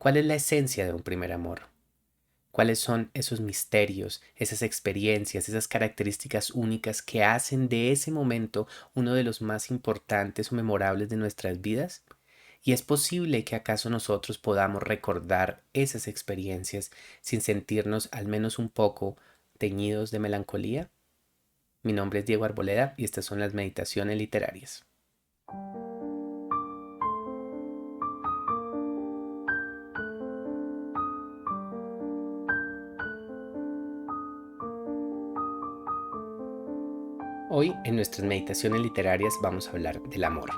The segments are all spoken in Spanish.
¿Cuál es la esencia de un primer amor? ¿Cuáles son esos misterios, esas experiencias, esas características únicas que hacen de ese momento uno de los más importantes o memorables de nuestras vidas? ¿Y es posible que acaso nosotros podamos recordar esas experiencias sin sentirnos al menos un poco teñidos de melancolía? Mi nombre es Diego Arboleda y estas son las meditaciones literarias. Hoy en nuestras meditaciones literarias vamos a hablar del amor.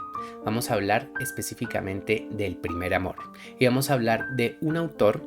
Vamos a hablar específicamente del primer amor. Y vamos a hablar de un autor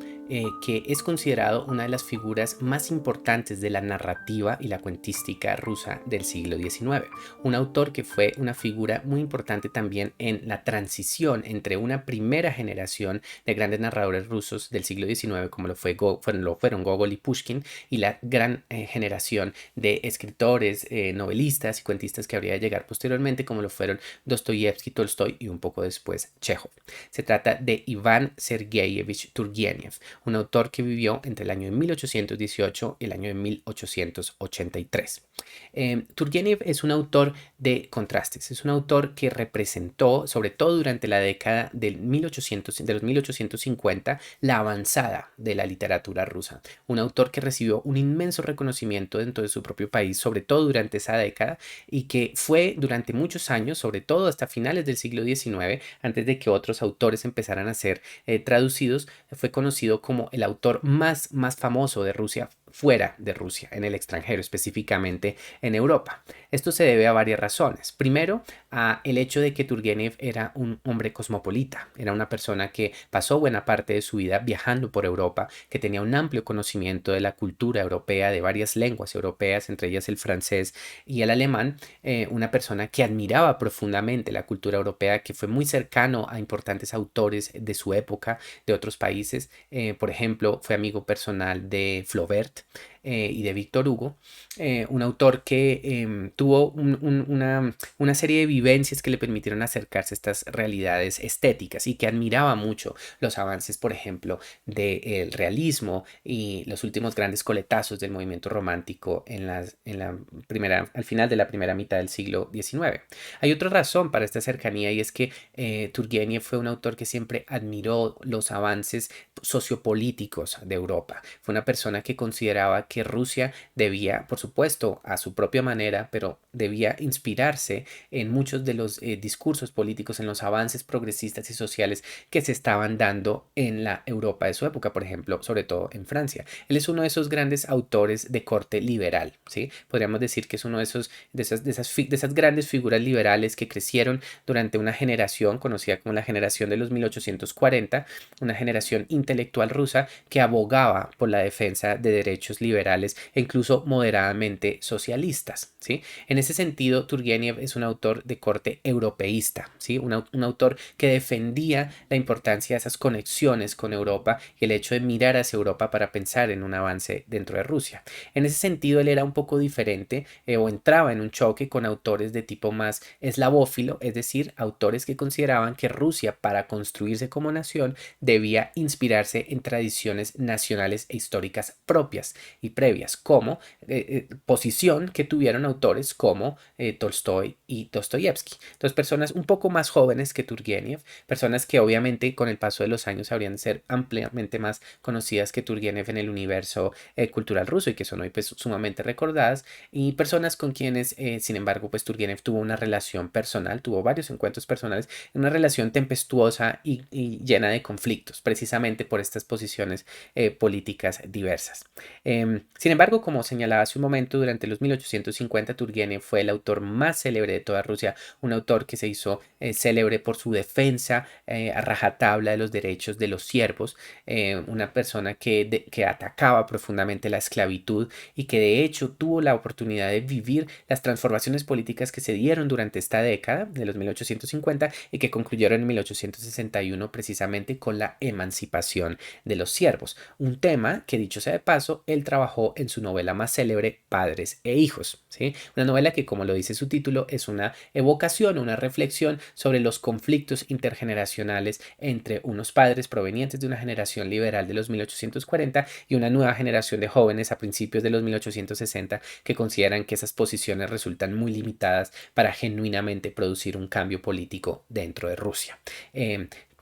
que es considerado una de las figuras más importantes de la narrativa y la cuentística rusa del siglo XIX. Un autor que fue una figura muy importante también en la transición entre una primera generación de grandes narradores rusos del siglo XIX, como lo fueron Gogol y Pushkin, y la gran generación de escritores, novelistas y cuentistas que habría de llegar posteriormente, como lo fueron Dostoyevsky, Tolstoy y un poco después Chekhov. Se trata de Iván Sergeyevich Turgenev, un autor que vivió entre el año de 1818 y el año de 1883. Turgenev es un autor de contrastes, es un autor que representó, sobre todo durante la década de los 1850, la avanzada de la literatura rusa. Un autor que recibió un inmenso reconocimiento dentro de su propio país, sobre todo durante esa década, y que fue durante muchos años, sobre todo hasta finales del siglo XIX, antes de que otros autores empezaran a ser traducidos, fue conocido como el autor más famoso de Rusia fuera de Rusia, en el extranjero, específicamente en Europa. Esto se debe a varias razones. Primero, a el hecho de que Turgenev era un hombre cosmopolita, era una persona que pasó buena parte de su vida viajando por Europa, que tenía un amplio conocimiento de la cultura europea, de varias lenguas europeas, entre ellas el francés y el alemán, una persona que admiraba profundamente la cultura europea, que fue muy cercano a importantes autores de su época, de otros países. Por ejemplo, fue amigo personal de Flaubert y de Víctor Hugo, un autor que tuvo una serie de vivencias que le permitieron acercarse a estas realidades estéticas y que admiraba mucho los avances, por ejemplo, del realismo y los últimos grandes coletazos del movimiento romántico al final de la primera mitad del siglo XIX. Hay otra razón para esta cercanía y es que Turgenev fue un autor que siempre admiró los avances sociopolíticos de Europa. Fue una persona que consideraba que Rusia debía, por supuesto, a su propia manera, pero debía inspirarse en muchos de los discursos políticos, en los avances progresistas y sociales que se estaban dando en la Europa de su época, por ejemplo, sobre todo en Francia. Él es uno de esos grandes autores de corte liberal, ¿sí? Podríamos decir que es uno de esas grandes figuras liberales que crecieron durante una generación conocida como la generación de los 1840, una generación intelectual rusa que abogaba por la defensa de derechos liberales e incluso moderadamente socialistas, ¿sí? En ese sentido, Turgenev es un autor de corte europeísta, ¿sí? Un autor que defendía la importancia de esas conexiones con Europa y el hecho de mirar hacia Europa para pensar en un avance dentro de Rusia. En ese sentido, él era un poco diferente o entraba en un choque con autores de tipo más eslavófilo, es decir, autores que consideraban que Rusia, para construirse como nación, debía inspirarse en tradiciones nacionales e históricas propias y previas, como posición que tuvieron autores como Tolstoy y Dostoyevsky. Entonces, personas un poco más jóvenes que Turgenev, personas que obviamente con el paso de los años habrían de ser ampliamente más conocidas que Turgenev en el universo cultural ruso y que son hoy pues, sumamente recordadas, y personas con quienes, sin embargo, pues Turgenev tuvo una relación personal, tuvo varios encuentros personales, una relación tempestuosa y llena de conflictos, precisamente por estas posiciones políticas diversas. Sin embargo, como señalaba hace un momento, durante los 1850 Turgenev fue el autor más célebre de toda Rusia, un autor que se hizo célebre por su defensa a rajatabla de los derechos de los siervos, una persona que atacaba profundamente la esclavitud y que de hecho tuvo la oportunidad de vivir las transformaciones políticas que se dieron durante esta década de los 1850 y que concluyeron en 1861 precisamente con la emancipación de los siervos. Un tema que, dicho sea de paso, él trabajó trabajó en su novela más célebre, Padres e Hijos, ¿sí? Una novela que, como lo dice su título, es una evocación, una reflexión sobre los conflictos intergeneracionales entre unos padres provenientes de una generación liberal de los 1840 y una nueva generación de jóvenes a principios de los 1860 que consideran que esas posiciones resultan muy limitadas para genuinamente producir un cambio político dentro de Rusia.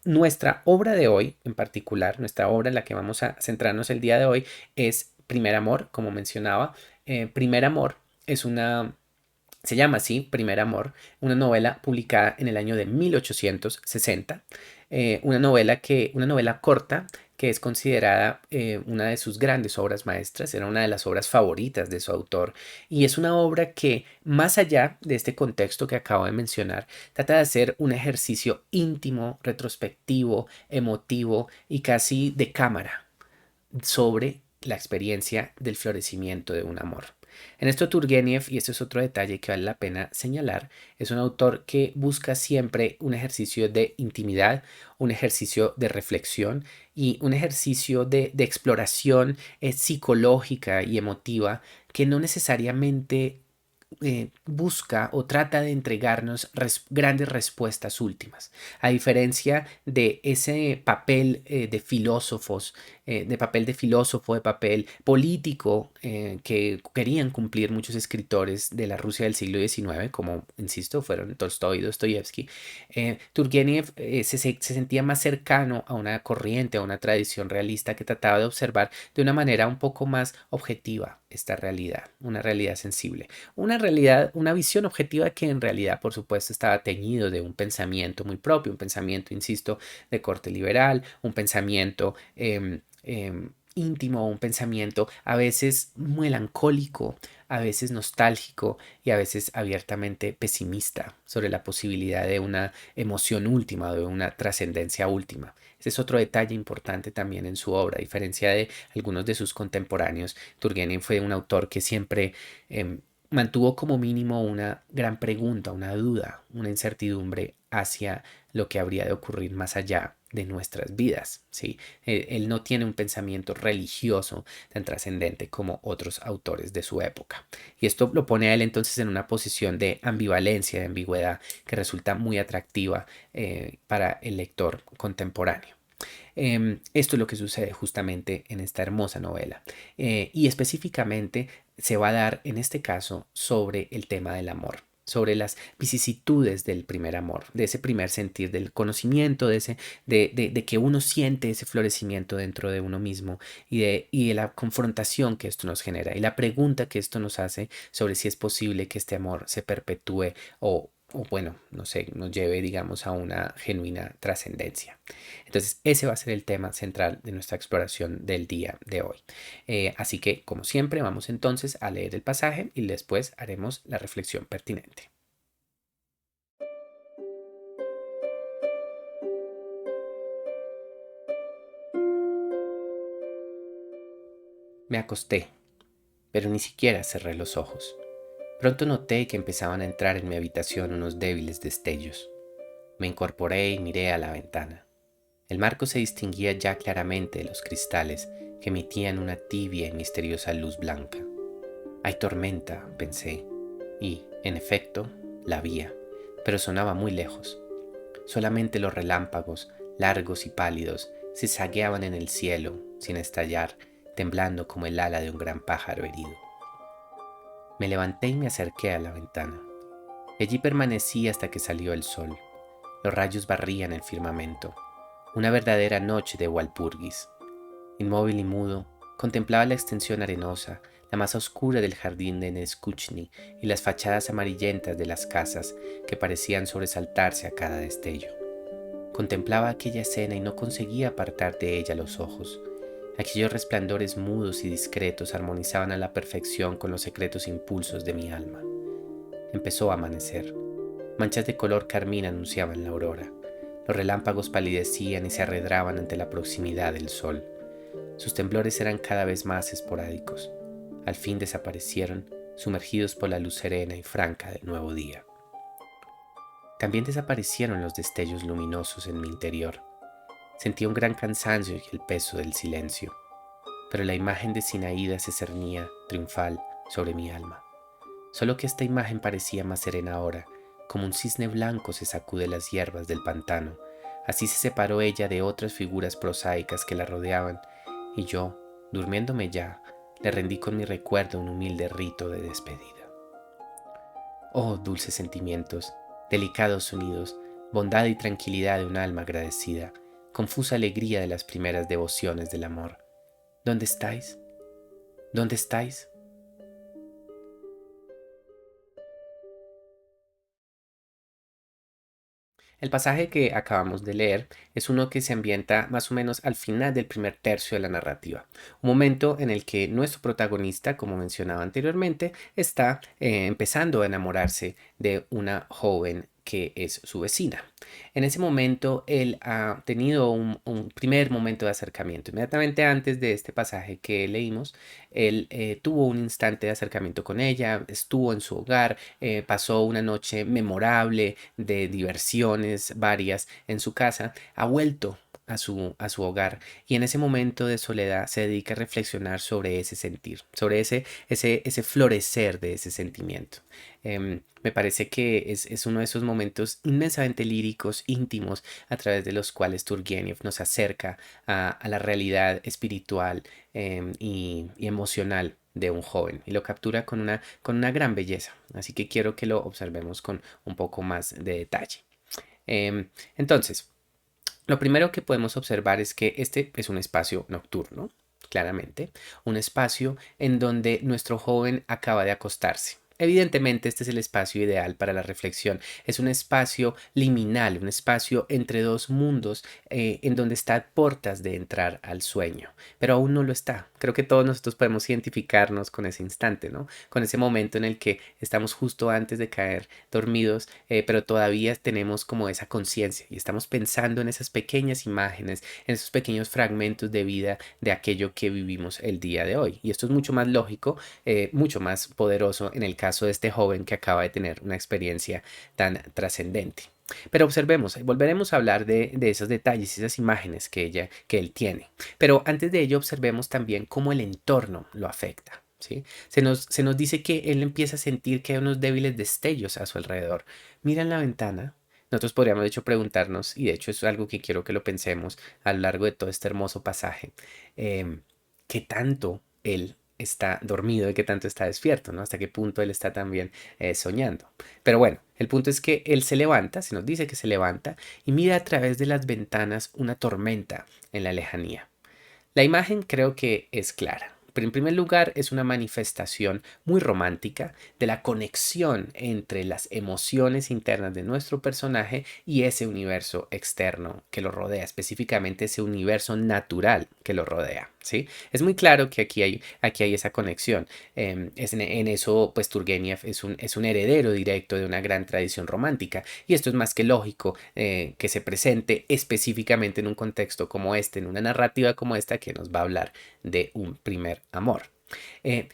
Nuestra obra de hoy, en particular, nuestra obra en la que vamos a centrarnos el día de hoy es Primer Amor, como mencionaba. Primer Amor es una se llama así, Primer Amor, una novela publicada en el año de 1860, una novela corta que es considerada una de sus grandes obras maestras, era una de las obras favoritas de su autor, y es una obra que, más allá de este contexto que acabo de mencionar, trata de hacer un ejercicio íntimo, retrospectivo, emotivo y casi de cámara sobre la experiencia del florecimiento de un amor. En esto Turgenev, y este es otro detalle que vale la pena señalar, es un autor que busca siempre un ejercicio de intimidad, un ejercicio de reflexión y un ejercicio de exploración psicológica y emotiva que no necesariamente busca o trata de entregarnos grandes respuestas últimas. A diferencia de ese papel de filósofos, de papel político que querían cumplir muchos escritores de la Rusia del siglo XIX, como, insisto, fueron Tolstoy y Dostoyevsky, Turgenev se sentía más cercano a una corriente, a una tradición realista que trataba de observar de una manera un poco más objetiva esta realidad, una realidad sensible. Una realidad, una visión objetiva que en realidad, por supuesto, estaba teñido de un pensamiento muy propio, un pensamiento, insisto, de corte liberal, un pensamiento íntimo, un pensamiento a veces melancólico, a veces nostálgico y a veces abiertamente pesimista sobre la posibilidad de una emoción última, de una trascendencia última. Ese es otro detalle importante también en su obra. A diferencia de algunos de sus contemporáneos, Turgenev fue un autor que siempre mantuvo como mínimo una gran pregunta, una duda, una incertidumbre hacia lo que habría de ocurrir más allá de nuestras vidas, ¿sí? Él no tiene un pensamiento religioso tan trascendente como otros autores de su época. Y esto lo pone a él entonces en una posición de ambivalencia, de ambigüedad, que resulta muy atractiva para el lector contemporáneo. Esto es lo que sucede justamente en esta hermosa novela. Y específicamente se va a dar en este caso sobre el tema del amor, sobre las vicisitudes del primer amor, de ese primer sentir, del conocimiento, de que uno siente ese florecimiento dentro de uno mismo y de la confrontación que esto nos genera y la pregunta que esto nos hace sobre si es posible que este amor se perpetúe o bueno, no sé, nos lleve, digamos, a una genuina trascendencia. Entonces, ese va a ser el tema central de nuestra exploración del día de hoy. Así que, como siempre, vamos entonces a leer el pasaje y después haremos la reflexión pertinente. Me acosté, pero ni siquiera cerré los ojos. Pronto noté que empezaban a entrar en mi habitación unos débiles destellos. Me incorporé y miré a la ventana. El marco se distinguía ya claramente de los cristales que emitían una tibia y misteriosa luz blanca. Hay tormenta, pensé, y, en efecto, la había, pero sonaba muy lejos. Solamente los relámpagos, largos y pálidos, se zagueaban en el cielo, sin estallar, temblando como el ala de un gran pájaro herido. Me levanté y me acerqué a la ventana. Allí permanecí hasta que salió el sol. Los rayos barrían el firmamento. Una verdadera noche de Walpurgis. Inmóvil y mudo, contemplaba la extensión arenosa, la masa oscura del jardín de Neskuchny y las fachadas amarillentas de las casas que parecían sobresaltarse a cada destello. Contemplaba aquella escena y no conseguía apartar de ella los ojos. Aquellos resplandores mudos y discretos armonizaban a la perfección con los secretos impulsos de mi alma. Empezó a amanecer. Manchas de color carmín anunciaban la aurora. Los relámpagos palidecían y se arredraban ante la proximidad del sol. Sus temblores eran cada vez más esporádicos. Al fin desaparecieron, sumergidos por la luz serena y franca del nuevo día. También desaparecieron los destellos luminosos en mi interior. Sentía un gran cansancio y el peso del silencio. pero la imagen de Sinaída se cernía, triunfal, sobre mi alma. Solo que esta imagen parecía más serena ahora, como un cisne blanco se sacude las hierbas del pantano. Así se separó ella de otras figuras prosaicas que la rodeaban, y yo, durmiéndome ya, le rendí con mi recuerdo un humilde rito de despedida. Oh, dulces sentimientos, delicados sonidos, bondad y tranquilidad de un alma agradecida, confusa alegría de las primeras devociones del amor. ¿Dónde estáis? ¿Dónde estáis? El pasaje que acabamos de leer es uno que se ambienta más o menos al final del primer tercio de la narrativa, un momento en el que nuestro protagonista, como mencionaba anteriormente, está empezando a enamorarse de una joven que es su vecina. En ese momento él ha tenido un primer momento de acercamiento. Inmediatamente antes de este pasaje que leímos, él tuvo un instante de acercamiento con ella, estuvo en su hogar, pasó una noche memorable de diversiones varias en su casa, ha vuelto a su hogar y en ese momento de soledad se dedica a reflexionar sobre ese sentir, sobre ese florecer de ese sentimiento. Me parece que es uno de esos momentos inmensamente líricos, íntimos, a través de los cuales Turgenev nos acerca a la realidad espiritual y emocional de un joven y lo captura con una gran belleza. Así que quiero que lo observemos con un poco más de detalle. Entonces, lo primero que podemos observar es que este es un espacio nocturno, claramente, un espacio en donde nuestro joven acaba de acostarse. Evidentemente, este es el espacio ideal para la reflexión. Es un espacio liminal, un espacio entre dos mundos en donde está a puertas de entrar al sueño, pero aún no lo está. Creo que todos nosotros podemos identificarnos con ese instante, ¿no? Con ese momento en el que estamos justo antes de caer dormidos, pero todavía tenemos como esa conciencia y estamos pensando en esas pequeñas imágenes, en esos pequeños fragmentos de vida de aquello que vivimos el día de hoy. Y esto es mucho más lógico, mucho más poderoso en el caso de este joven que acaba de tener una experiencia tan trascendente. Pero observemos, volveremos a hablar de esos detalles, esas imágenes que él tiene. Pero antes de ello, observemos también cómo el entorno lo afecta. ¿Sí? Se nos dice que él empieza a sentir que hay unos débiles destellos a su alrededor. Mira en la ventana. Nosotros podríamos de hecho preguntarnos, y de hecho es algo que quiero que lo pensemos a lo largo de todo este hermoso pasaje, ¿qué tanto él está dormido y qué tanto está despierto, ¿no? Hasta qué punto él está también soñando. Pero bueno, el punto es que él se levanta, se nos dice que se levanta y mira a través de las ventanas una tormenta en la lejanía. La imagen creo que es clara. Pero en primer lugar es una manifestación muy romántica de la conexión entre las emociones internas de nuestro personaje y ese universo externo que lo rodea, específicamente ese universo natural que lo rodea. ¿Sí? Es muy claro que aquí hay esa conexión. En eso, pues Turgenev es un heredero directo de una gran tradición romántica y esto es más que lógico que se presente específicamente en un contexto como este, en una narrativa como esta que nos va a hablar de un primer amor.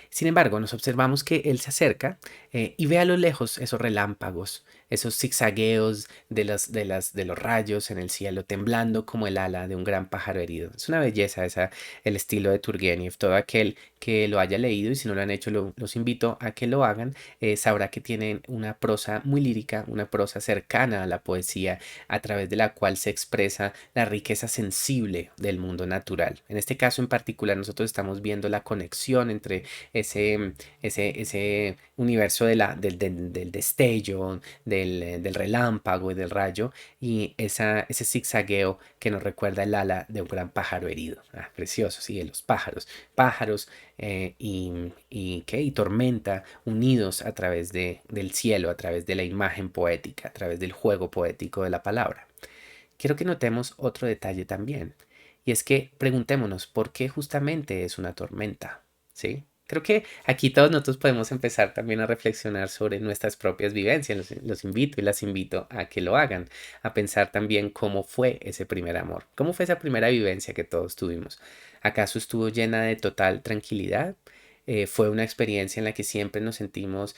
Sin embargo, nos observamos que él se acerca y ve a lo lejos esos relámpagos, esos zigzagueos de los rayos en el cielo, temblando como el ala de un gran pájaro herido. Es una belleza el estilo de Turgenev. Todo aquel que lo haya leído y si no lo han hecho, los invito a que lo hagan. Sabrá que tienen una prosa muy lírica, una prosa cercana a la poesía, a través de la cual se expresa la riqueza sensible del mundo natural. En este caso en particular, nosotros estamos viendo la conexión entre ese universo del destello, del relámpago y del rayo y ese zigzagueo que nos recuerda el ala de un gran pájaro herido. Precioso, sí, de los pájaros y tormenta unidos a través del cielo, a través de la imagen poética, a través del juego poético de la palabra. Quiero que notemos otro detalle también, y es que preguntémonos por qué justamente es una tormenta, ¿sí? Creo que aquí todos nosotros podemos empezar también a reflexionar sobre nuestras propias vivencias. Los invito y las invito a que lo hagan, a pensar también cómo fue ese primer amor, cómo fue esa primera vivencia que todos tuvimos. ¿Acaso estuvo llena de total tranquilidad? ¿Fue una experiencia en la que siempre nos sentimos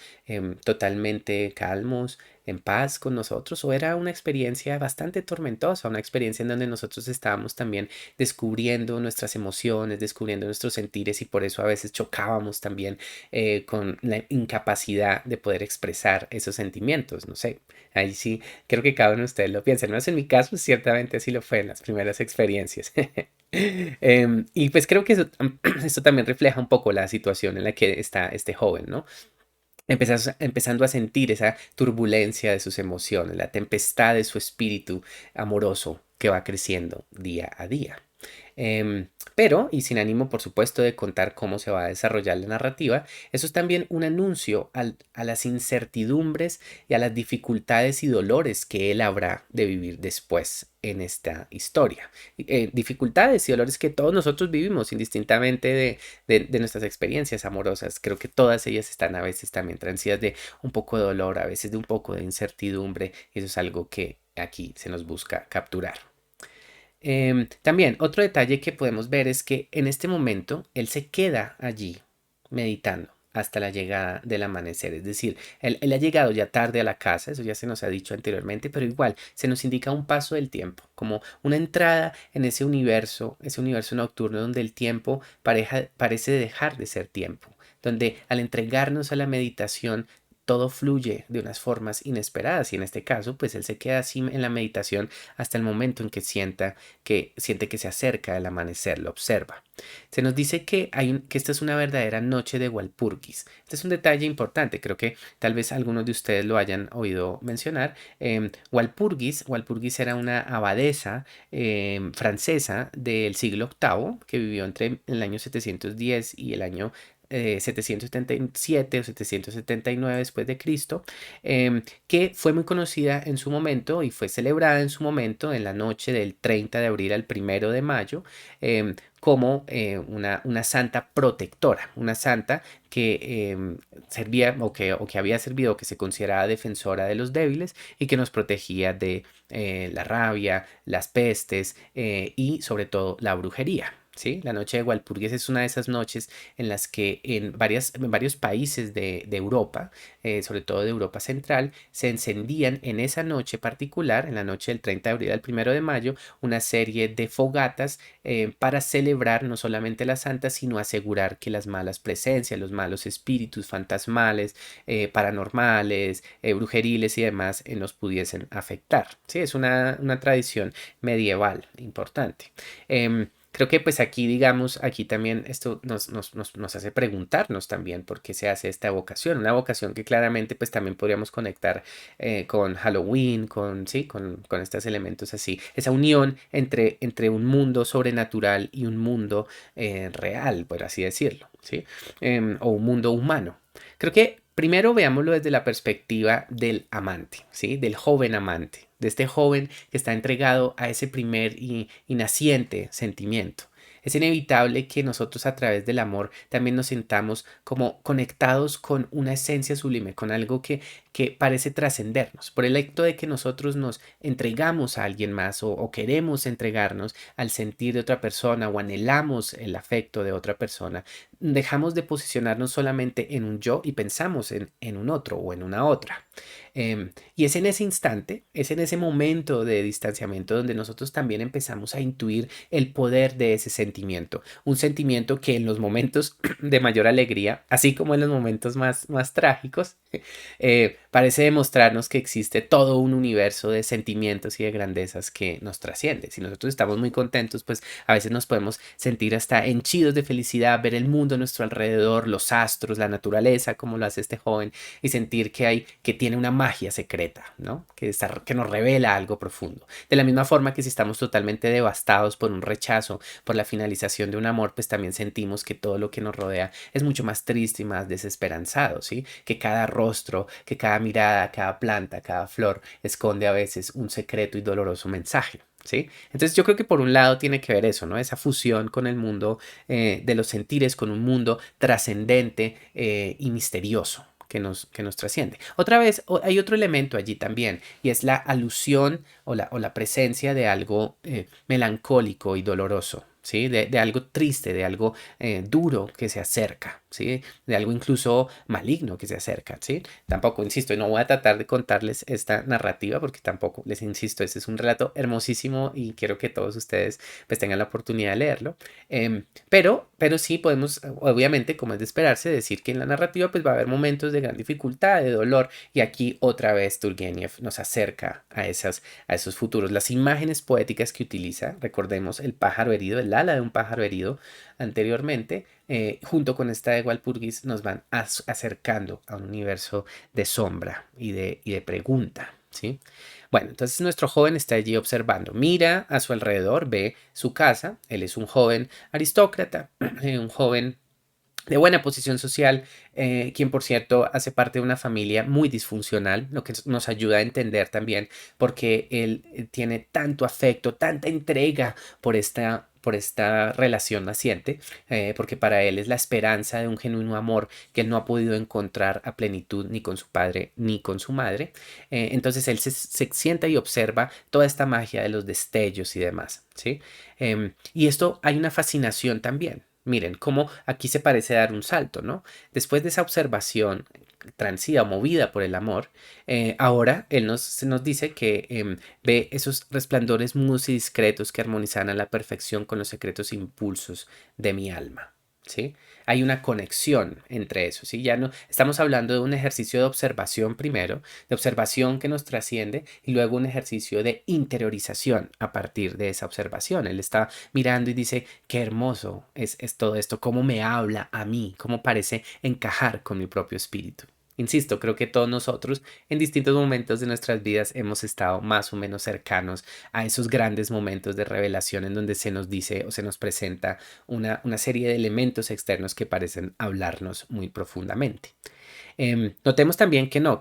totalmente calmos, en paz con nosotros o era una experiencia bastante tormentosa, una experiencia en donde nosotros estábamos también descubriendo nuestras emociones, descubriendo nuestros sentires y por eso a veces chocábamos también con la incapacidad de poder expresar esos sentimientos, no sé. Ahí sí, creo que cada uno de ustedes lo piensa. No es en mi caso, ciertamente así lo fue en las primeras experiencias. Y pues creo que eso, esto también refleja un poco la situación en la que está este joven, ¿no? Empezando a sentir esa turbulencia de sus emociones, la tempestad de su espíritu amoroso que va creciendo día a día. Pero, y sin ánimo por supuesto de contar cómo se va a desarrollar la narrativa, eso es también un anuncio a las incertidumbres y a las dificultades y dolores que él habrá de vivir después en esta historia. Dificultades y dolores que todos nosotros vivimos indistintamente de nuestras experiencias amorosas. Creo que todas ellas están a veces también transidas de un poco de dolor, a veces de un poco de incertidumbre, y eso es algo que aquí se nos busca capturar. También otro detalle que podemos ver es que en este momento él se queda allí meditando hasta la llegada del amanecer. Es decir, él ha llegado ya tarde a la casa, eso ya se nos ha dicho anteriormente, pero igual se nos indica un paso del tiempo, como una entrada en ese universo nocturno donde el tiempo parece dejar de ser tiempo, donde al entregarnos a la meditación todo fluye de unas formas inesperadas y en este caso pues él se queda así en la meditación hasta el momento en que siente que se acerca el amanecer, lo observa. Se nos dice que esta es una verdadera noche de Walpurgis. Este es un detalle importante, creo que tal vez algunos de ustedes lo hayan oído mencionar. Walpurgis era una abadesa francesa del siglo octavo que vivió entre el año 710 y el año 777 o 779 después de Cristo, que fue muy conocida en su momento y fue celebrada en su momento en la noche del 30 de abril al 1 de mayo, como una santa protectora, una santa que servía o que había servido, que se consideraba defensora de los débiles y que nos protegía de la rabia, las pestes y sobre todo la brujería. ¿Sí? La noche de Walpurgis es una de esas noches en las que en varios países de Europa, sobre todo de Europa Central, se encendían en esa noche particular, en la noche del 30 de abril al 1 de mayo, una serie de fogatas para celebrar no solamente la santa, sino asegurar que las malas presencias, los malos espíritus fantasmales, paranormales, brujeriles y demás nos pudiesen afectar. ¿Sí? Es una tradición medieval importante. Creo que pues aquí, digamos, aquí también esto nos hace preguntarnos también por qué se hace esta evocación, una evocación que claramente pues también podríamos conectar con Halloween, sí, con estos elementos así, esa unión entre un mundo sobrenatural y un mundo real, por así decirlo, ¿sí? O un mundo humano. Creo que primero veámoslo desde la perspectiva del amante, ¿sí? Del joven amante, de este joven que está entregado a ese primer y naciente sentimiento. Es inevitable que nosotros a través del amor también nos sintamos como conectados con una esencia sublime, con algo que parece trascendernos. Por el hecho de que nosotros nos entregamos a alguien más o queremos entregarnos al sentir de otra persona o anhelamos el afecto de otra persona, dejamos de posicionarnos solamente en un yo y pensamos en un otro o en una otra. Y es en ese instante, es en ese momento de distanciamiento donde nosotros también empezamos a intuir el poder de ese sentimiento. Un sentimiento que en los momentos de mayor alegría, así como en los momentos más trágicos, parece demostrarnos que existe todo un universo de sentimientos y de grandezas que nos trasciende. Si nosotros estamos muy contentos, pues a veces nos podemos sentir hasta henchidos de felicidad, ver el mundo a nuestro alrededor, los astros, la naturaleza, como lo hace este joven, y sentir que tiene una magia secreta, ¿no? Que nos revela algo profundo. De la misma forma que si estamos totalmente devastados por un rechazo, por la finalización de un amor, pues también sentimos que todo lo que nos rodea es mucho más triste y más desesperanzado, ¿sí? Que cada rostro, que cada mirada, cada planta, cada flor esconde a veces un secreto y doloroso mensaje. ¿Sí? Entonces yo creo que por un lado tiene que ver eso, ¿no? Esa fusión con el mundo de los sentires, con un mundo trascendente y misterioso que nos trasciende. Otra vez, hay otro elemento allí también, y es la alusión o la presencia de algo melancólico y doloroso, ¿sí? De algo triste, de algo duro que se acerca. ¿sí? De algo incluso maligno que se acerca, ¿sí? Tampoco, insisto, no voy a tratar de contarles esta narrativa porque tampoco, les insisto, este es un relato hermosísimo y quiero que todos ustedes pues tengan la oportunidad de leerlo. Pero sí podemos, obviamente, como es de esperarse, decir que en la narrativa pues va a haber momentos de gran dificultad, de dolor, y aquí otra vez Turgenev nos acerca a esos futuros. Las imágenes poéticas que utiliza, recordemos el pájaro herido, el ala de un pájaro herido anteriormente, junto con esta de Walpurgis, nos van acercando a un universo de sombra y de pregunta, ¿sí? Bueno, entonces nuestro joven está allí observando, mira a su alrededor, ve su casa, él es un joven aristócrata, un joven de buena posición social, quien por cierto hace parte de una familia muy disfuncional, lo que nos ayuda a entender también porque él tiene tanto afecto, tanta entrega por esta relación naciente, porque para él es la esperanza de un genuino amor que él no ha podido encontrar a plenitud ni con su padre ni con su madre. Entonces él se sienta y observa toda esta magia de los destellos y demás, ¿sí? Y esto hay una fascinación también. Miren, cómo aquí se parece dar un salto, ¿no? Después de esa observación transida o movida por el amor, ahora él se nos dice que ve esos resplandores mudos y discretos que armonizan a la perfección con los secretos impulsos de mi alma, ¿sí? Hay una conexión entre eso, ¿sí? Ya no estamos hablando de un ejercicio de observación primero, de observación que nos trasciende y luego un ejercicio de interiorización a partir de esa observación. Él está mirando y dice, qué hermoso es todo esto, cómo me habla a mí, cómo parece encajar con mi propio espíritu. Insisto, creo que todos nosotros en distintos momentos de nuestras vidas hemos estado más o menos cercanos a esos grandes momentos de revelación en donde se nos dice o se nos presenta una serie de elementos externos que parecen hablarnos muy profundamente. Notemos también que no,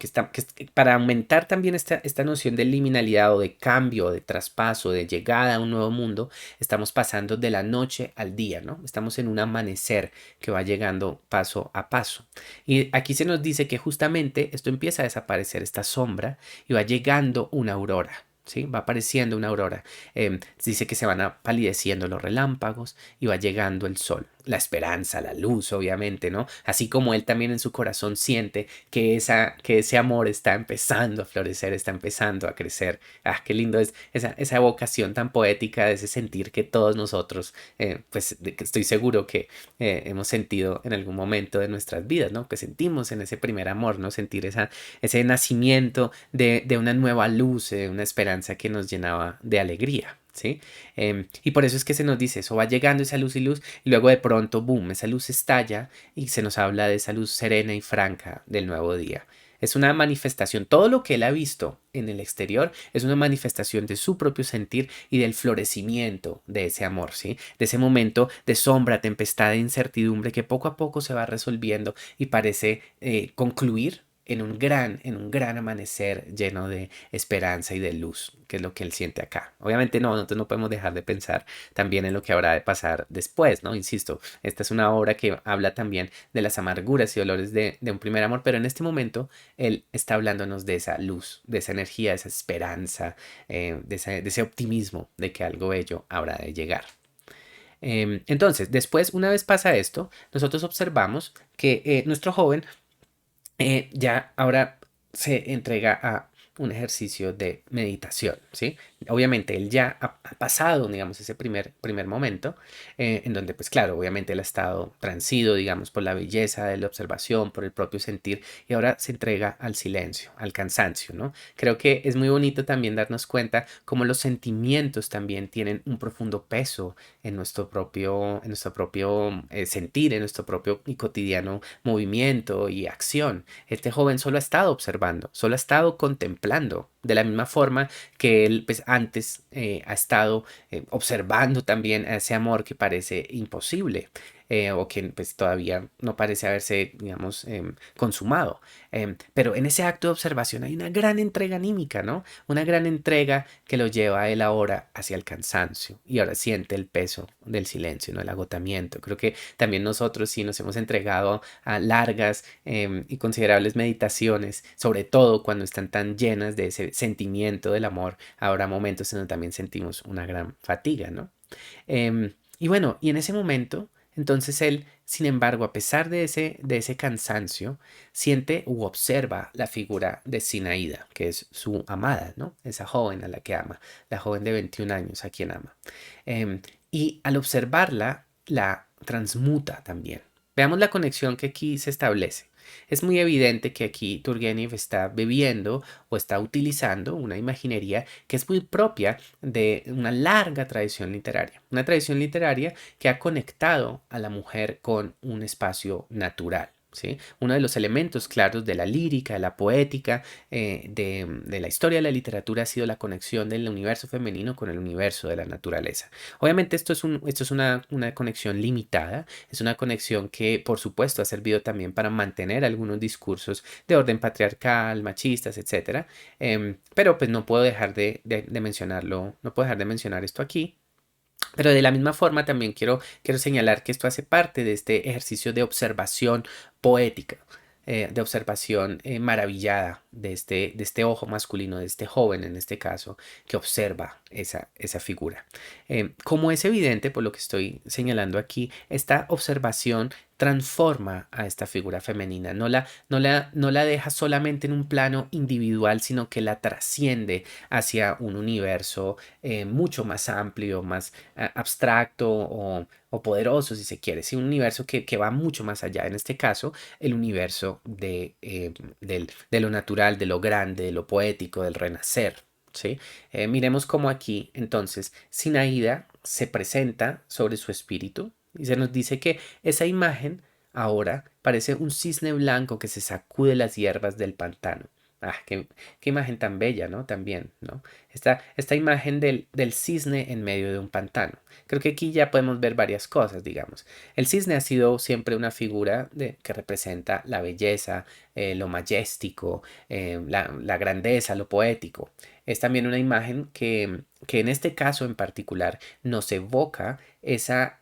para aumentar también esta noción de liminalidad o de cambio, de traspaso, de llegada a un nuevo mundo, estamos pasando de la noche al día, ¿no? Estamos en un amanecer que va llegando paso a paso. Y aquí se nos dice que justamente esto empieza a desaparecer, esta sombra, y va llegando una aurora. ¿Sí? Va apareciendo una aurora. Dice que se van palideciendo los relámpagos y va llegando el sol. La esperanza, la luz, obviamente, ¿no? Así como él también en su corazón siente que ese amor está empezando a florecer, está empezando a crecer. Ah, qué lindo es esa evocación tan poética de ese sentir que todos nosotros, pues que estoy seguro que hemos sentido en algún momento de nuestras vidas, ¿no? Que sentimos en ese primer amor, ¿no? Sentir ese nacimiento de una nueva luz, de una esperanza que nos llenaba de alegría. ¿Sí? Y por eso es que se nos dice, eso va llegando esa luz y luego de pronto, boom, esa luz estalla y se nos habla de esa luz serena y franca del nuevo día. Es una manifestación, todo lo que él ha visto en el exterior es una manifestación de su propio sentir y del florecimiento de ese amor, ¿sí? De ese momento de sombra, tempestad e incertidumbre que poco a poco se va resolviendo y parece concluir en un gran amanecer lleno de esperanza y de luz, que es lo que él siente acá. Obviamente no, nosotros no podemos dejar de pensar también en lo que habrá de pasar después, ¿no? Insisto, esta es una obra que habla también de las amarguras y dolores de un primer amor, pero en este momento él está hablándonos de esa luz, de esa energía, de esa esperanza, de ese optimismo de que algo bello habrá de llegar. Entonces, después, una vez pasa esto, nosotros observamos que nuestro joven ya ahora se entrega a un ejercicio de meditación, ¿sí? Obviamente él ya ha pasado, digamos, ese primer momento, en donde, pues claro, obviamente él ha estado transido, digamos, por la belleza de la observación, por el propio sentir, y ahora se entrega al silencio, al cansancio, ¿no? Creo que es muy bonito también darnos cuenta cómo los sentimientos también tienen un profundo peso en nuestro propio sentir, en nuestro propio y cotidiano movimiento y acción. Este joven solo ha estado observando, solo ha estado contemplando, de la misma forma que él pues antes ha estado observando también ese amor que parece imposible. O que pues todavía no parece haberse, digamos, consumado. Pero en ese acto de observación hay una gran entrega anímica, ¿no? Una gran entrega que lo lleva a él ahora hacia el cansancio y ahora siente el peso del silencio, ¿no? El agotamiento. Creo que también nosotros sí nos hemos entregado a largas y considerables meditaciones, sobre todo cuando están tan llenas de ese sentimiento del amor, habrá momentos en donde también sentimos una gran fatiga, ¿no? Y bueno, y en ese momento Entonces él, sin embargo, a pesar de ese cansancio, siente u observa la figura de Sinaída, que es su amada, ¿no? Esa joven a la que ama, la joven de 21 años a quien ama. Y al observarla, la transmuta también. Veamos la conexión que aquí se establece. Es muy evidente que aquí Turgenev está bebiendo o está utilizando una imaginería que es muy propia de una larga tradición literaria. Una tradición literaria que ha conectado a la mujer con un espacio natural. ¿Sí? Uno de los elementos claros de la lírica, de la poética, de la historia de la literatura ha sido la conexión del universo femenino con el universo de la naturaleza. Obviamente esto es una conexión limitada, es una conexión que por supuesto ha servido también para mantener algunos discursos de orden patriarcal, machistas, etcétera. Pero pues no puedo dejar de mencionarlo, no puedo dejar de mencionar esto aquí. Pero de la misma forma también quiero señalar que esto hace parte de este ejercicio de observación poética, de observación maravillada de este ojo masculino, de este joven en este caso, que observa esa figura. Como es evidente por lo que estoy señalando aquí, esta observación transforma a esta figura femenina, no la deja solamente en un plano individual, sino que la trasciende hacia un universo mucho más amplio, más abstracto o poderoso, si se quiere, sí, un universo que va mucho más allá. En este caso, el universo de lo natural, de lo grande, de lo poético, del renacer. ¿Sí? Miremos cómo aquí, entonces, Sinaída se presenta sobre su espíritu y se nos dice que esa imagen ahora parece un cisne blanco que se sacude las hierbas del pantano. Ah, qué imagen tan bella, ¿no? También, ¿no? Esta imagen del cisne en medio de un pantano. Creo que aquí ya podemos ver varias cosas, digamos. El cisne ha sido siempre una figura que representa la belleza, lo majestic,o la grandeza, lo poético. Es también una imagen que en este caso en particular nos evoca esa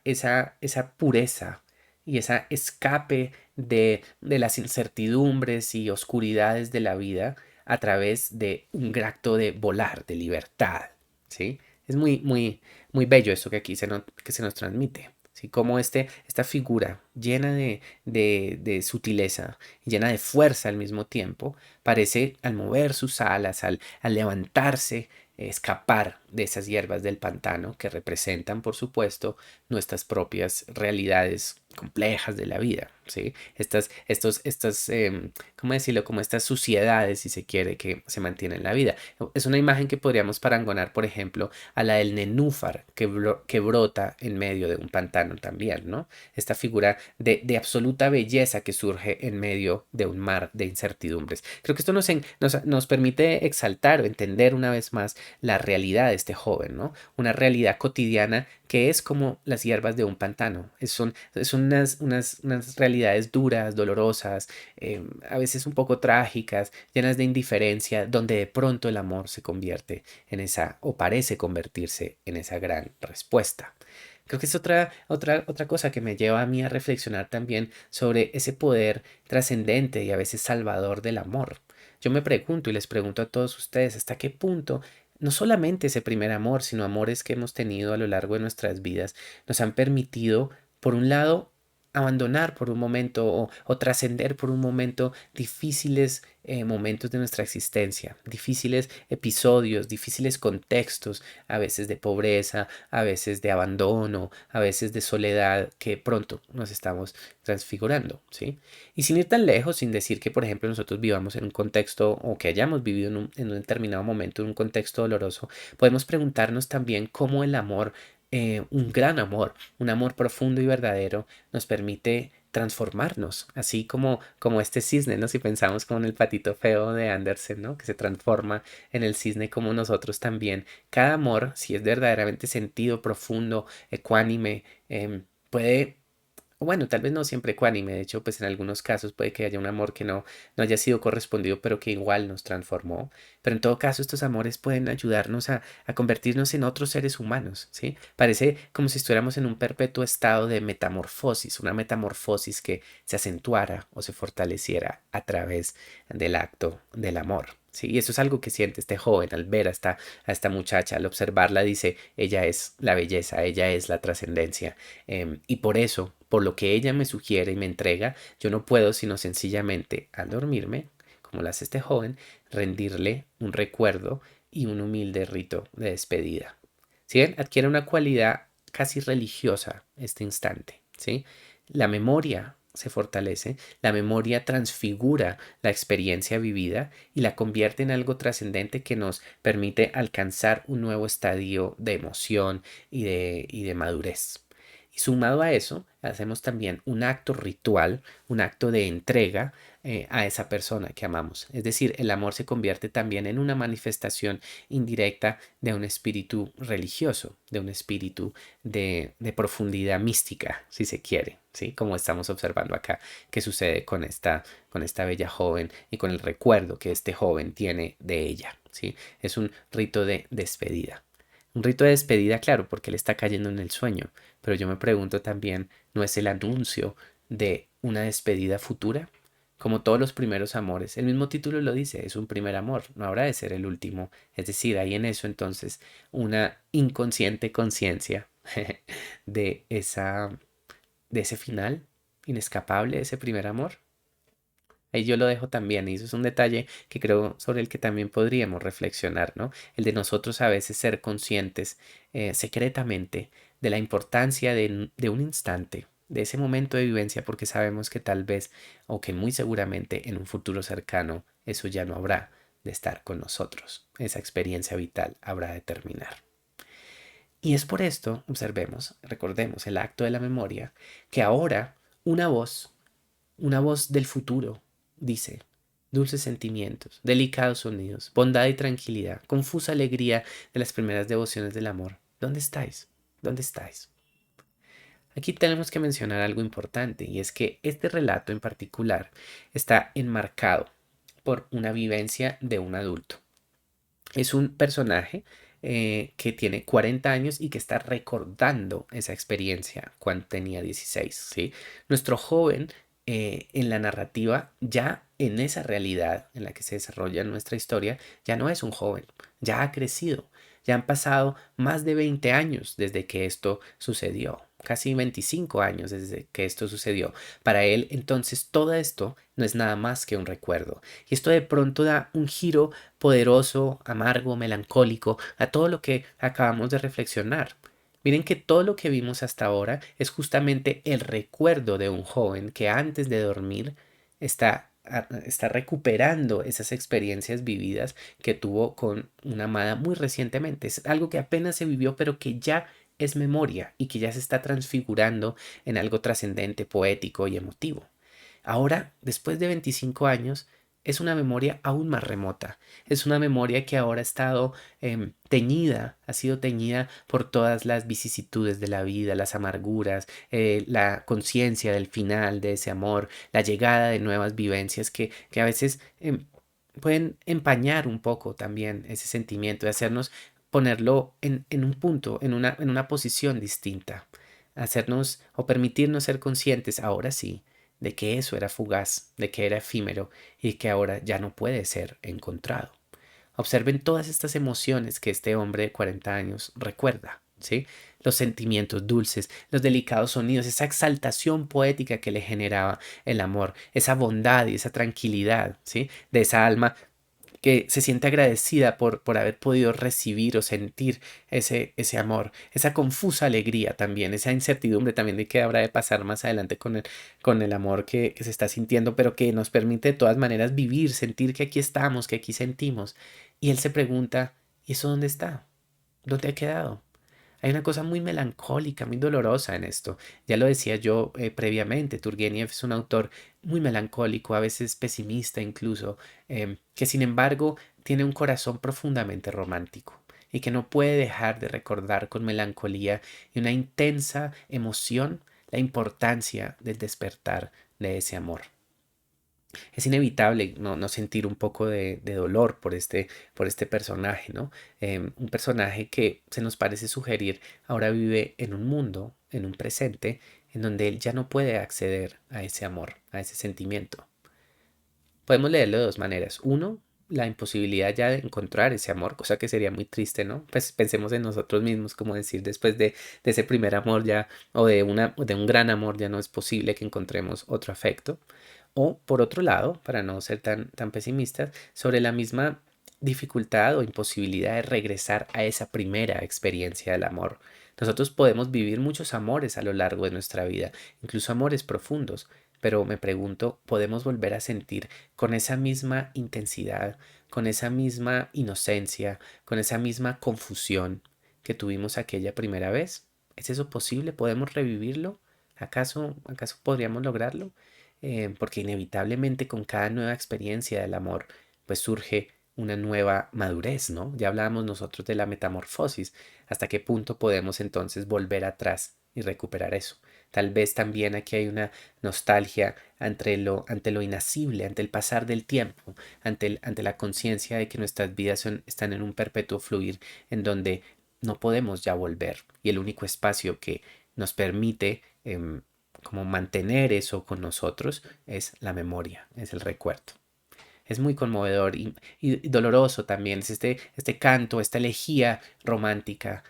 pureza y esa escape de las incertidumbres y oscuridades de la vida a través de un acto de volar, de libertad, ¿sí? Es muy bello esto que aquí que se nos transmite, ¿sí? Como esta figura llena de sutileza, llena de fuerza al mismo tiempo, parece al mover sus alas, al levantarse, escapar de esas hierbas del pantano que representan, por supuesto, nuestras propias realidades complejas de la vida, ¿sí? ¿Cómo decirlo? Como estas suciedades, si se quiere, que se mantienen en la vida. Es una imagen que podríamos parangonar, por ejemplo, a la del nenúfar que brota en medio de un pantano también, ¿no? Esta figura de absoluta belleza que surge en medio de un mar de incertidumbres. Creo que esto nos permite exaltar o entender una vez más la realidad de este joven, ¿no? Una realidad cotidiana que es como las hierbas de un pantano. Son unas realidades duras, dolorosas, a veces un poco trágicas, llenas de indiferencia, donde de pronto el amor se convierte en esa, o parece convertirse en esa gran respuesta. Creo que es otra cosa que me lleva a mí a reflexionar también sobre ese poder trascendente y a veces salvador del amor. Yo me pregunto y les pregunto a todos ustedes hasta qué punto no solamente ese primer amor, sino amores que hemos tenido a lo largo de nuestras vidas nos han permitido, por un lado, abandonar por un momento o trascender por un momento difíciles momentos de nuestra existencia, difíciles episodios, difíciles contextos, a veces de pobreza, a veces de abandono, a veces de soledad que pronto nos estamos transfigurando, ¿sí? Y sin ir tan lejos, sin decir que, por ejemplo, nosotros vivamos en un contexto o que hayamos vivido en un determinado momento en un contexto doloroso, podemos preguntarnos también cómo el amor, un gran amor, un amor profundo y verdadero, nos permite transformarnos, así como este cisne, ¿no? Si pensamos como en el patito feo de Andersen, ¿no? Que se transforma en el cisne como nosotros también. Cada amor, si es verdaderamente sentido, profundo, ecuánime, puede bueno, tal vez no siempre ecuánime, de hecho, pues en algunos casos puede que haya un amor que no haya sido correspondido, pero que igual nos transformó. Pero en todo caso, estos amores pueden ayudarnos a convertirnos en otros seres humanos, ¿sí? Parece como si estuviéramos en un perpetuo estado de metamorfosis, una metamorfosis que se acentuara o se fortaleciera a través del acto del amor. Sí, y eso es algo que siente este joven al ver a esta muchacha, al observarla, dice, ella es la belleza, ella es la trascendencia. Y por eso, por lo que ella me sugiere y me entrega, yo no puedo sino sencillamente, al dormirme, como lo hace este joven, rendirle un recuerdo y un humilde rito de despedida. ¿Sí ven? Adquiere una cualidad casi religiosa este instante, ¿sí? La memoria se fortalece, la memoria transfigura la experiencia vivida y la convierte en algo trascendente que nos permite alcanzar un nuevo estadio de emoción y de madurez. Y sumado a eso, hacemos también un acto ritual, un acto de entrega a esa persona que amamos. Es decir, el amor se convierte también en una manifestación indirecta de un espíritu religioso, de un espíritu de profundidad mística, si se quiere, ¿sí? Como estamos observando acá, que sucede con esta bella joven y con el recuerdo que este joven tiene de ella, ¿sí? Es un rito de despedida. Un rito de despedida, claro, porque él está cayendo en el sueño, pero yo me pregunto también, ¿no es el anuncio de una despedida futura? Como todos los primeros amores, el mismo título lo dice, es un primer amor, no habrá de ser el último. Es decir, hay en eso entonces una inconsciente conciencia de de ese final inescapable, de ese primer amor. Ahí yo lo dejo también, y eso es un detalle que creo sobre el que también podríamos reflexionar, ¿no? El de nosotros a veces ser conscientes secretamente de la importancia de un instante, de ese momento de vivencia, porque sabemos que tal vez, o que muy seguramente en un futuro cercano, eso ya no habrá de estar con nosotros. Esa experiencia vital habrá de terminar. Y es por esto, observemos, recordemos el acto de la memoria, que ahora una una voz del futuro, dice, dulces sentimientos, delicados sonidos, bondad y tranquilidad, confusa alegría de las primeras devociones del amor. ¿Dónde estáis? ¿Dónde estáis? Aquí tenemos que mencionar algo importante y es que este relato en particular está enmarcado por una vivencia de un adulto. Es un personaje que tiene 40 años y que está recordando esa experiencia cuando tenía 16, ¿sí? Nuestro joven en la narrativa, ya en esa realidad en la que se desarrolla nuestra historia, ya no es un joven, ya ha crecido, ya han pasado más de 20 años desde que esto sucedió, casi 25 años desde que esto sucedió. Para él, entonces, todo esto no es nada más que un recuerdo. Y esto de pronto da un giro poderoso, amargo, melancólico, a todo lo que acabamos de reflexionar. Miren que todo lo que vimos hasta ahora es justamente el recuerdo de un joven que antes de dormir está recuperando esas experiencias vividas que tuvo con una amada muy recientemente. Es algo que apenas se vivió, pero que ya es memoria y que ya se está transfigurando en algo trascendente, poético y emotivo. Ahora, después de 25 años, es una memoria aún más remota. Es una memoria que ahora ha estado teñida, ha sido teñida por todas las vicisitudes de la vida, las amarguras, la conciencia del final de ese amor, la llegada de nuevas vivencias que a veces pueden empañar un poco también ese sentimiento, de hacernos ponerlo en un punto, en una posición distinta, hacernos o permitirnos ser conscientes, ahora sí, de que eso era fugaz, de que era efímero y que ahora ya no puede ser encontrado. Observen todas estas emociones que este hombre de 40 años recuerda, ¿sí? Los sentimientos dulces, los delicados sonidos, esa exaltación poética que le generaba el amor, esa bondad y esa tranquilidad, ¿sí? De esa alma que se siente agradecida por haber podido recibir o sentir ese amor, esa confusa alegría también, esa incertidumbre también de qué habrá de pasar más adelante con el amor que se está sintiendo, pero que nos permite de todas maneras vivir, sentir que aquí estamos, que aquí sentimos. Y él se pregunta, ¿y eso dónde está? ¿Dónde ha quedado? Hay una cosa muy melancólica, muy dolorosa en esto. Ya lo decía yo previamente, Turgenev es un autor muy melancólico, a veces pesimista incluso, que sin embargo tiene un corazón profundamente romántico y que no puede dejar de recordar con melancolía y una intensa emoción la importancia del despertar de ese amor. Es inevitable no sentir un poco de dolor por este personaje, ¿no? Un personaje que se nos parece sugerir ahora vive en un mundo, en un presente, en donde él ya no puede acceder a ese amor, a ese sentimiento. Podemos leerlo de dos maneras. Uno, la imposibilidad ya de encontrar ese amor, cosa que sería muy triste, ¿no? Pues pensemos en nosotros mismos, como decir, después de ese primer amor ya, o de un gran amor, ya no es posible que encontremos otro afecto. O por otro lado, para no ser tan pesimistas, sobre la misma dificultad o imposibilidad de regresar a esa primera experiencia del amor. Nosotros podemos vivir muchos amores a lo largo de nuestra vida, incluso amores profundos, pero me pregunto, ¿podemos volver a sentir con esa misma intensidad, con esa misma inocencia, con esa misma confusión que tuvimos aquella primera vez? ¿Es eso posible? ¿Podemos revivirlo? ¿Acaso podríamos lograrlo? Porque inevitablemente con cada nueva experiencia del amor, pues surge una nueva madurez, ¿no? Ya hablábamos nosotros de la metamorfosis. ¿Hasta qué punto podemos entonces volver atrás y recuperar eso? Tal vez también aquí hay una nostalgia ante lo inacible, ante el pasar del tiempo, ante la conciencia de que nuestras vidas están en un perpetuo fluir en donde no podemos ya volver. Y el único espacio que nos permite como mantener eso con nosotros es la memoria, es el recuerdo. Es muy conmovedor y doloroso también. Es este canto, esta elegía romántica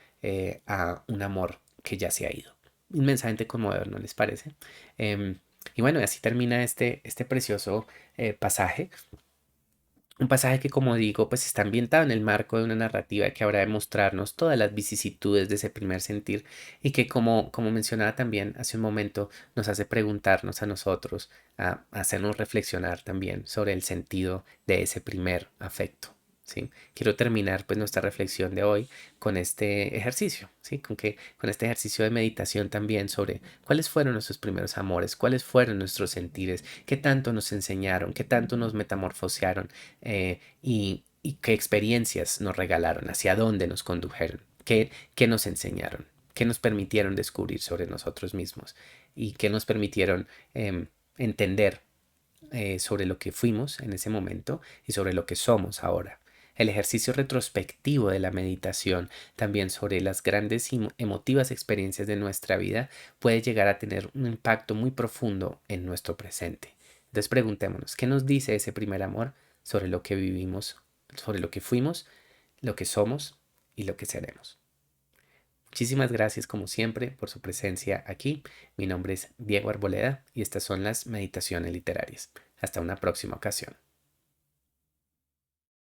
a un amor que ya se ha ido. Inmensamente conmovedor, ¿no les parece? Em, y bueno, así termina este precioso pasaje. Un pasaje que, como digo, pues está ambientado en el marco de una narrativa que habrá de mostrarnos todas las vicisitudes de ese primer sentir y que, como mencionaba también hace un momento, nos hace preguntarnos a nosotros, a hacernos reflexionar también sobre el sentido de ese primer afecto. ¿Sí? Quiero terminar pues nuestra reflexión de hoy con este ejercicio, ¿sí? Con este ejercicio de meditación también sobre cuáles fueron nuestros primeros amores, cuáles fueron nuestros sentires, qué tanto nos enseñaron, qué tanto nos metamorfosearon y qué experiencias nos regalaron, hacia dónde nos condujeron, qué nos enseñaron, qué nos permitieron descubrir sobre nosotros mismos y qué nos permitieron entender sobre lo que fuimos en ese momento y sobre lo que somos ahora. El ejercicio retrospectivo de la meditación, también sobre las grandes y emotivas experiencias de nuestra vida, puede llegar a tener un impacto muy profundo en nuestro presente. Entonces preguntémonos, ¿qué nos dice ese primer amor sobre lo que vivimos, sobre lo que fuimos, lo que somos y lo que seremos? Muchísimas gracias como siempre por su presencia aquí. Mi nombre es Diego Arboleda y estas son las meditaciones literarias. Hasta una próxima ocasión.